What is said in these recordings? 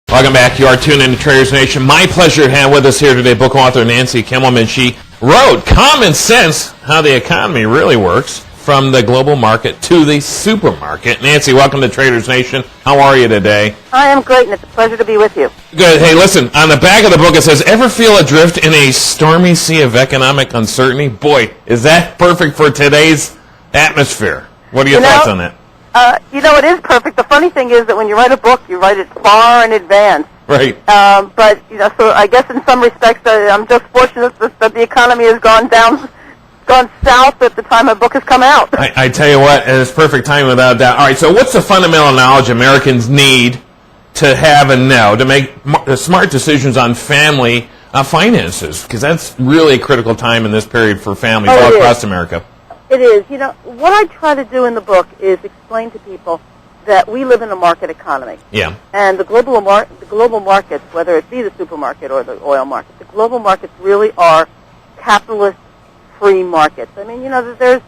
Welcome back. You are tuned in to Traders Nation. My pleasure to have with us here today book author Nancy Kimelman. She wrote Common Sense, How the Economy Really Works, from the global market to the supermarket. Nancy, welcome to Traders Nation. How are you today? I am great, and it's a pleasure to be with you. Good. Hey, listen, on the back of the book it says, ever feel adrift in a stormy sea of economic uncertainty? Boy, is that perfect for today's atmosphere. What are your thoughts on that? It is perfect. The funny thing is that when you write a book, you write it far in advance. Right. But so I guess in some respects, I'm just fortunate that the economy has gone south at the time my book has come out. I tell you what, it's perfect time without doubt. All right, so what's the fundamental knowledge Americans need to have and know to make smart decisions on family finances? Because that's really a critical time in this period for families all across America. It is. What I try to do in the book is explain to people that we live in a market economy. Yeah. And the global markets, whether it be the supermarket or the oil market, the global markets really are capitalist free markets. I mean, there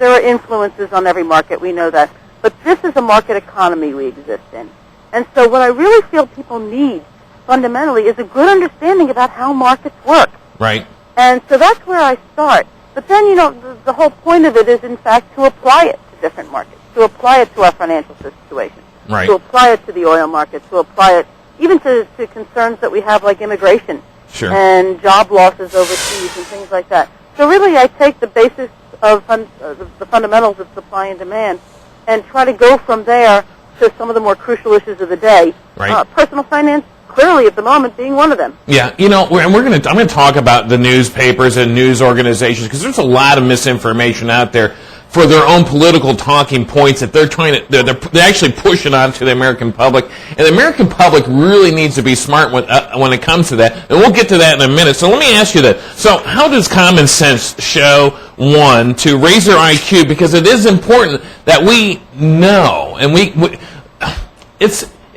are influences on every market, we know that. But this is a market economy we exist in. And so what I really feel people need fundamentally is a good understanding about how markets work. Right. And so that's where I start. But then, the whole point of it is, in fact, to apply it to different markets, to apply it to our financial situation, right, to apply it to the oil market, to apply it even to concerns that we have like immigration and job losses overseas and things like that. So really I take the basis of the fundamentals of supply and demand and try to go from there to some of the more crucial issues of the day. Right. Personal finance, clearly at the moment, being one of them. Yeah, I'm going to talk about the newspapers and news organizations because there's a lot of misinformation out there for their own political talking points that they're actually pushing onto the American public, and the American public really needs to be smart when it comes to that. And we'll get to that in a minute. So let me ask you that. So how does common sense show one to raise their IQ? Because it is important that we know, and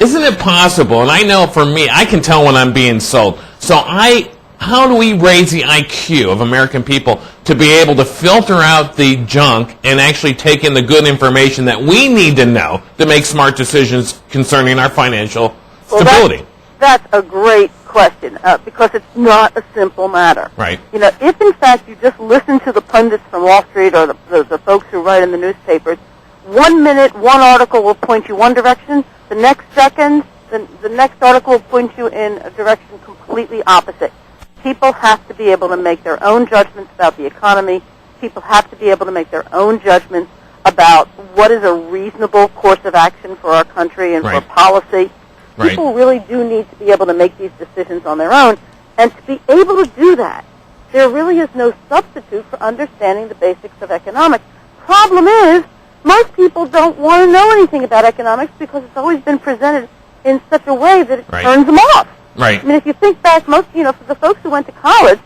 isn't it possible, and I know for me, I can tell when I'm being sold. So how do we raise the IQ of American people to be able to filter out the junk and actually take in the good information that we need to know to make smart decisions concerning our financial stability? That's a great question because it's not a simple matter. Right. If in fact you just listen to the pundits from Wall Street or the folks who write in the newspapers, 1 minute, one article will point you one direction, the next second, the next article will point you in a direction completely opposite. People have to be able to make their own judgments about the economy. People have to be able to make their own judgments about what is a reasonable course of action for our country and for policy. Right. People really do need to be able to make these decisions on their own. And to be able to do that, there really is no substitute for understanding the basics of economics. Problem is, most people don't want to know anything about economics because it's always been presented in such a way that it turns them off. Right. I mean, if you think back, for the folks who went to college,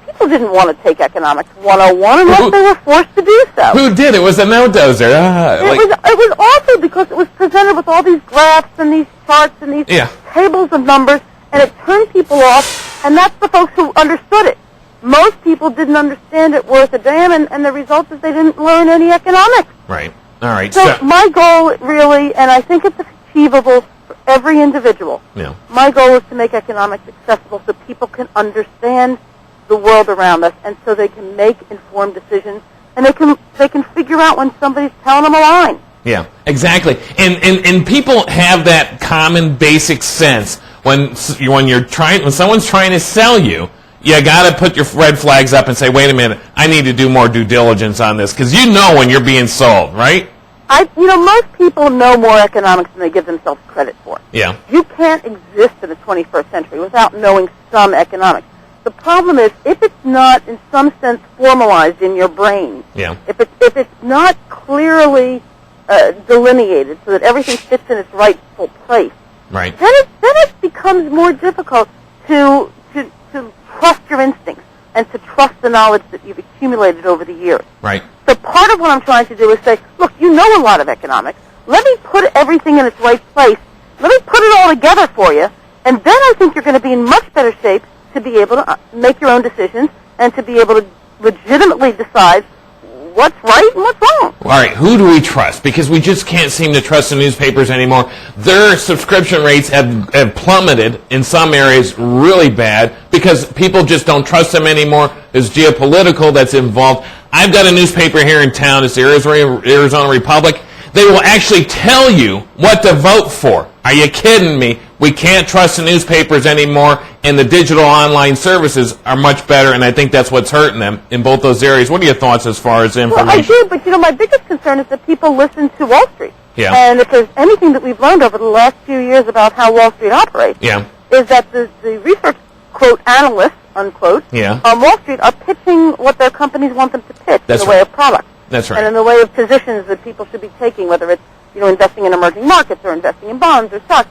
people didn't want to take Economics 101 unless they were forced to do so. Who did? It was a no-dozer. It was awful because it was presented with all these graphs and these charts and these tables of numbers, and it turned people off, and that's the folks who understood it. Most people didn't understand it worth a damn, and the result is they didn't learn any economics. Right. All right. So my goal really, and I think it's achievable for every individual, my goal is to make economics accessible so people can understand the world around us and so they can make informed decisions and they can figure out when somebody's telling them a line. Yeah, exactly. And people have that common basic sense when someone's trying to sell you. You got to put your red flags up and say, wait a minute, I need to do more due diligence on this, because you know when you're being sold, right? Most people know more economics than they give themselves credit for. Yeah. You can't exist in the 21st century without knowing some economics. The problem is, if it's not in some sense formalized in your brain, if it's not clearly delineated so that everything fits in its rightful place, right, then it becomes more difficult to trust your instincts and to trust the knowledge that you've accumulated over the years. Right. So part of what I'm trying to do is say, look, you know a lot of economics. Let me put everything in its right place. Let me put it all together for you, and then I think you're going to be in much better shape to be able to make your own decisions and to be able to legitimately decide what's right and what's wrong. All right, who do we trust? Because we just can't seem to trust the newspapers anymore. Their subscription rates have plummeted in some areas really bad because people just don't trust them anymore. There's geopolitical that's involved. I've got a newspaper here in town. It's the Arizona Republic. They will actually tell you what to vote for. Are you kidding me? We can't trust the newspapers anymore, and the digital online services are much better, and I think that's what's hurting them in both those areas. What are your thoughts as far as information? Well, I do, but my biggest concern is that people listen to Wall Street. Yeah. And if there's anything that we've learned over the last few years about how Wall Street operates, Yeah. is that the research, quote, analysts, unquote, Yeah. on Wall Street are pitching what their companies want them to pitch That's in the way right. of products. That's right. And in the way of positions that people should be taking, whether it's investing in emerging markets or investing in bonds or stocks.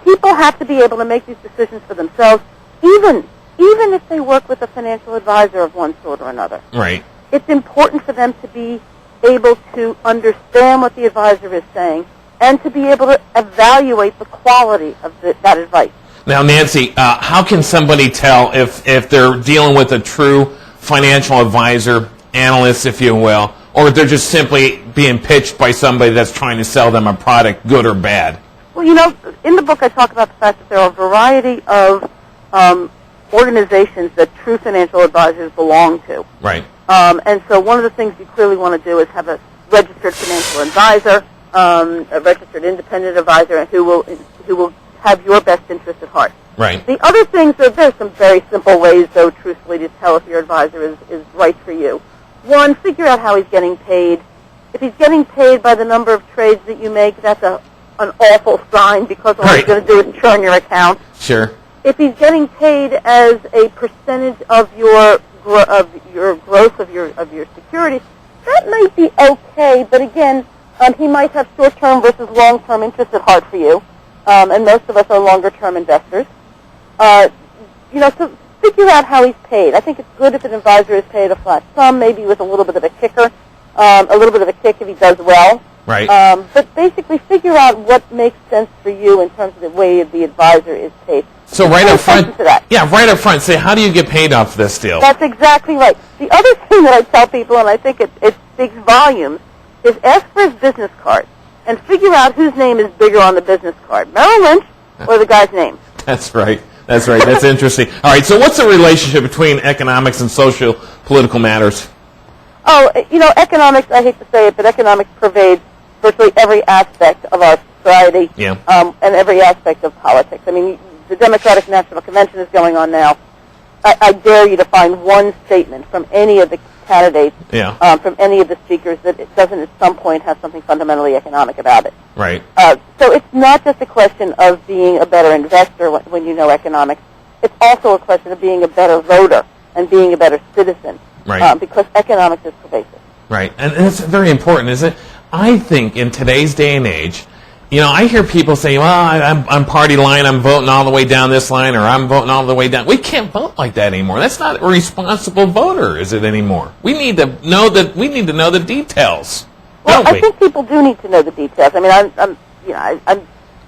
People have to be able to make these decisions for themselves, even if they work with a financial advisor of one sort or another. Right. It's important for them to be able to understand what the advisor is saying and to be able to evaluate the quality of that advice. Now, Nancy, how can somebody tell if they're dealing with a true financial advisor, analyst, if you will, or if they're just simply being pitched by somebody that's trying to sell them a product, good or bad? Well, in the book I talk about the fact that there are a variety of organizations that true financial advisors belong to. Right. And so one of the things you clearly want to do is have a registered financial advisor, a registered independent advisor, who will have your best interest at heart. Right. The other things, there's some very simple ways, though, truthfully, to tell if your advisor is right for you. One, figure out how he's getting paid. If he's getting paid by the number of trades that you make, that's an awful sign, because all he's going to do is churn your account. Sure. If he's getting paid as a percentage of your growth of your securities, that might be okay. But again, he might have short-term versus long-term interest at heart for you, and most of us are longer-term investors. So figure out how he's paid. I think it's good if an advisor is paid a flat sum, maybe with a little bit of a kicker, a little bit of a kick if he does well. Right. But basically figure out what makes sense for you in terms of the way the advisor is paid. So right up front, yeah, right up front, say, how do you get paid off this deal? That's exactly right. The other thing that I tell people, and I think it speaks volumes, is ask for his business card and figure out whose name is bigger on the business card, Merrill Lynch or the guy's name. That's right. That's right. That's interesting. All right, so what's the relationship between economics and social political matters? Oh, economics, I hate to say it, but economics pervades virtually every aspect of our society, and every aspect of politics. I mean, the Democratic National Convention is going on now. I dare you to find one statement from any of the candidates, from any of the speakers, that it doesn't at some point have something fundamentally economic about it. Right. So it's not just a question of being a better investor when you know economics. It's also a question of being a better voter and being a better citizen, because economics is pervasive. Right, and it's very important, isn't it? I think in today's day and age, I hear people say, well, I'm party line, I'm voting all the way down this line, or I'm voting all the way down. We can't vote like that anymore. That's not a responsible voter, is it anymore? We need to know the details. Well, I think people do need to know the details. I mean,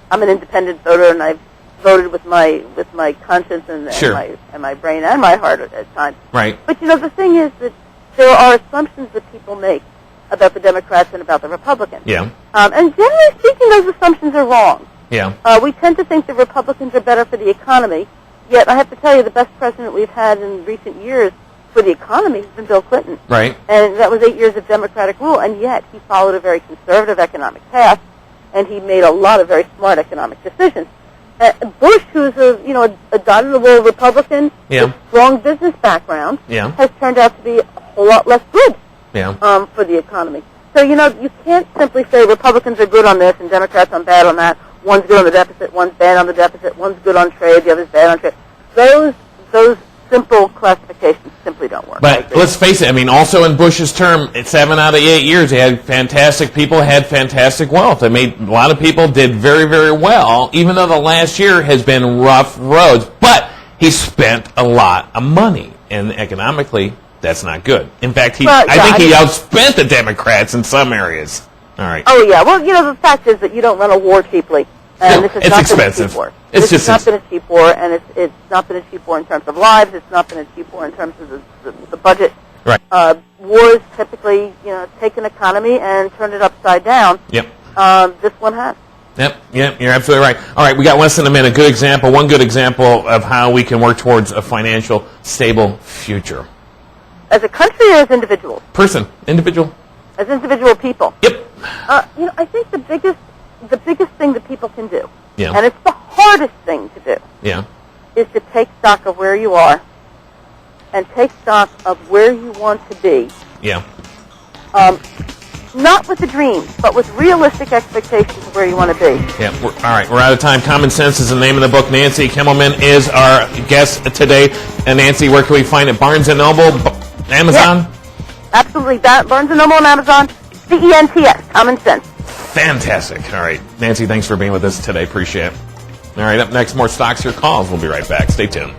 I'm an independent voter, and I've voted with my conscience and my brain and my heart at times. Right. But the thing is that there are assumptions that people make about the Democrats and about the Republicans. Yeah. And generally speaking, those assumptions are wrong. Yeah. We tend to think the Republicans are better for the economy, yet I have to tell you the best president we've had in recent years for the economy has been Bill Clinton. Right. And that was 8 years of Democratic rule, and yet he followed a very conservative economic path, and he made a lot of very smart economic decisions. Bush, who's a dot-in-the-wall Republican with strong business background, has turned out to be a whole lot less good for the economy. So, you can't simply say Republicans are good on this and Democrats are bad on that. One's good on the deficit, one's bad on the deficit, one's good on trade, the other's bad on trade. Those simple classifications simply don't work. But let's face it, I mean, also in Bush's term, 7 out of 8 years, he had fantastic people, had fantastic wealth. I mean, a lot of people did very, very well, even though the last year has been rough roads. But he spent a lot of money, and economically, that's not good. In fact, I think he outspent the Democrats in some areas. All right. Oh, yeah. Well, the fact is that you don't run a war cheaply. And this has it's not expensive. Been a cheap war. It's this has not been a cheap war, and it's not been a cheap war in terms of lives. It's not been a cheap war in terms of the budget. Right. Wars typically, take an economy and turn it upside down. Yep. This one has. Yep, you're absolutely right. All right, we got less than a minute. One good example of how we can work towards a financial stable future. As a country or as individuals? Individual. As individual people. Yep. I think the biggest thing that people can do, Yeah. and it's the hardest thing to do, Yeah. is to take stock of where you are and take stock of where you want to be. Yeah. Not with the dreams, but with realistic expectations of where you want to be. Yeah. All right, we're out of time. Common Sense is the name of the book. Nancy Kimelman is our guest today. And Nancy, where can we find it? Barnes & Noble, Amazon? Yeah, absolutely. Barnes & Noble and Amazon. CENTS, Common Sense. Fantastic. All right. Nancy, thanks for being with us today. Appreciate it. All right, up next, more Stocks Your Calls. We'll be right back. Stay tuned.